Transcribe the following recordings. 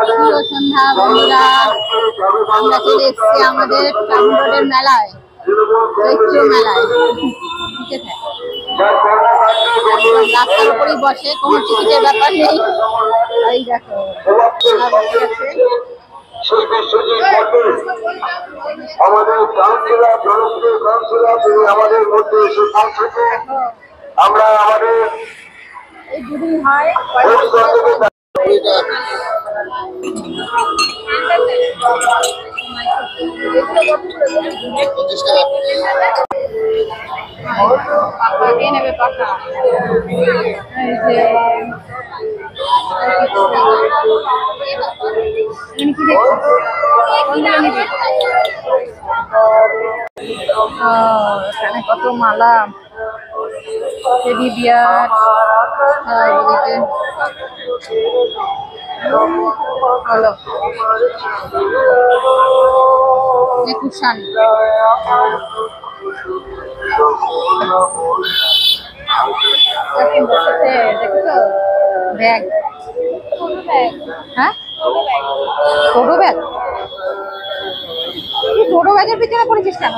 শুভ সন্ধ্যা বন্ধুরা, আমরা চলে এসেছি আমাদের টাউন রোডের মেলায়, চৈত্র মেলায়। রাস্তার উপরেই বসে, কোনো টিকিটের ব্যাপার নেই। এই দেখো আমাদের কাউন্সিলর, জনপ্রিয় কাউন্সিলর, তিনি আমাদের মধ্যে এসে পৌঁছেছে। আমরা আমাদের এই দুদিন হয় পাকা দিয়ে নেবে, পাকা এখানে কত মালা, টেডি বিয়ার, হলো কুশান। দেখছো ব্যাগ, হ্যাঁ টোটো ব্যাগ, টোটো ব্যাগের পিছনে পড়েছিস কেন?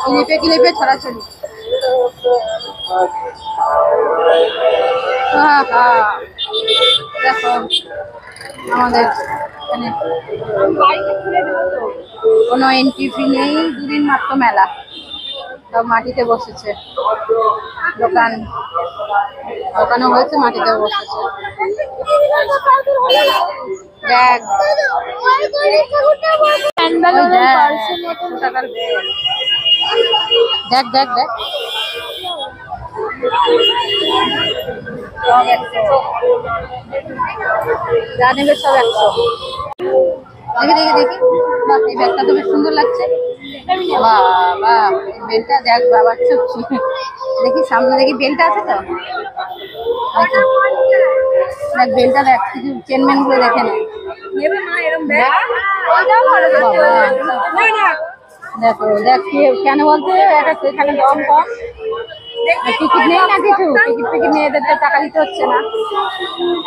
ক্লিপে ক্লিপে ছড়াছড়ি। দেখো আমাদের এখানে কোনো এন্ট্রি ফি নেই, দুদিন মাত্র মেলা, সব মাটিতে বসেছে। দোকানও হয়েছে, মাটিতে বসেছে। ব্যাগ, টাকার ব্যাগ, দেখ দেখ দেখ, যা নেবে সব 100। দেখি দেখি দেখি, বাহ এই ব্যাগটা তো বেশ সুন্দর লাগছে। বাবা বেলটা দেখ বাবা, দেখি সামনে দেখি বেলটা আছে তো, দেখ বেলটা দেখ, কিছু চেনমেন গুলো দেখে নেই। দেখো দেখ কেন বলতে, এখানে দাম কম, টিকিট নেই না কিছু, টিকিট নেই, এদের তো টাকা দিতে হচ্ছে না।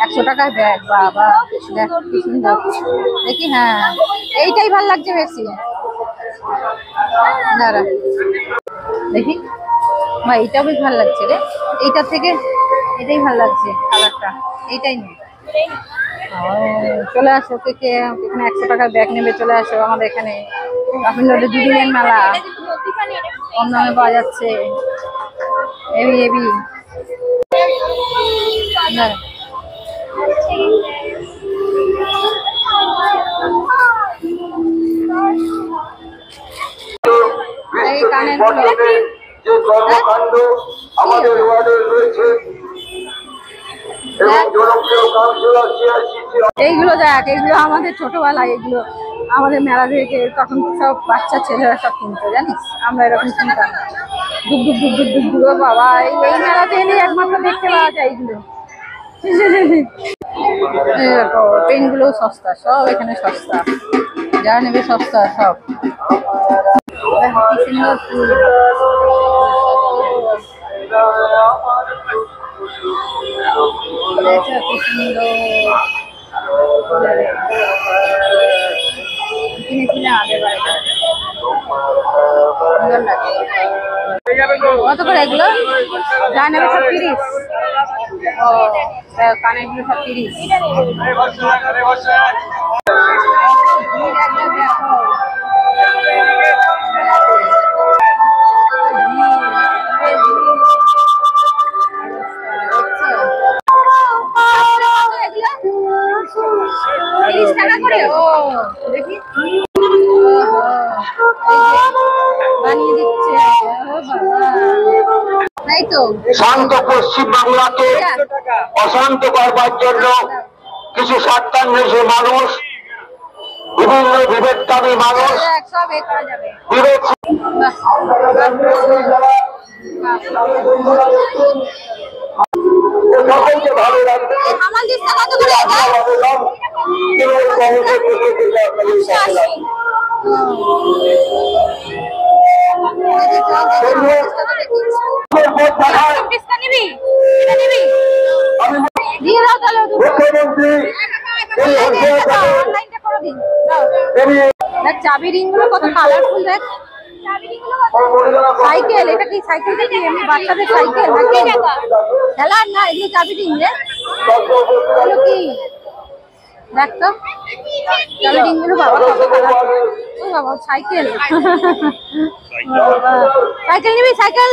100 টাকার ব্যাগ, বাবা দেখ কি সুন্দর। দেখি হ্যাঁ এইটাই ভাল লাগছে বেশি, দাঁড়া দেখি বা এইটাও বেশ ভালো লাগছে রে, এইটার থেকে এটাই ভালো লাগছে কালারটা, এইটাই নেই। চলে আসো থেকে এখানে 100 টাকার ব্যাগ নেবে, চলে আসো আমাদের এখানে টাউন রোডে দুদিনের মেলা, কম দামে পাওয়া যাচ্ছে। হেভি হেভি এই কানের গুলো, যে কর্মকাণ্ড আমাদের ওয়ার্ডে রয়েছে এবং জনপ্রিয় কাউন্সিলর এইগুলো দেখ, এইগুলো আমাদের ছোটবেলায়, এগুলো আমাদের মেলা থেকে তখন সব বাচ্চা ছেলেরা সব কিনতো, জানিস, আমরা এরকম কিনতাম। ডুব ডুব ডুব ডুব ডুব ডুব, বাবা এই মেলাতে এলে একমাত্র দেখতে পাওয়া যায় এইগুলো। পেনগুলো সস্তা, সব এখানে সস্তা, যা নেবে সস্তা সব। কি সুন্দর ফুল, কি সুন্দর কিনেছিলাম আগের বারে, সুন্দর লাগে। কত করে এগুলো? যা নেবে সব 30। ও কানের গুলো সব 30। দেখি বানিয়ে দিচ্ছে, তাই তো। শান্ত পশ্চিম বাংলাকে অশান্ত করবার জন্য কিছু স্বার্থান্বেষী মানুষ, বিভিন্ন বিবেককামী মানুষ, বিবেক সকলকে ভালো লাগবে। নিবি দিয়ে দাও তাহলে মুখ্যমন্ত্রী অনলাইনটা করে দিন দেখ চাবি রিং গুলো কত কালারফুল দেখ সাইকেল এটা কি সাইকেল দেখি এমনি বাচ্চাদের সাইকেল নাকি খেলার না এগুলো চাবি রিং রে এগুলো কি দেখ তো চাবি রিং গুলো বাবা কত কালারফুল ও বাবা সাইকেল সাইকেল নিবি সাইকেল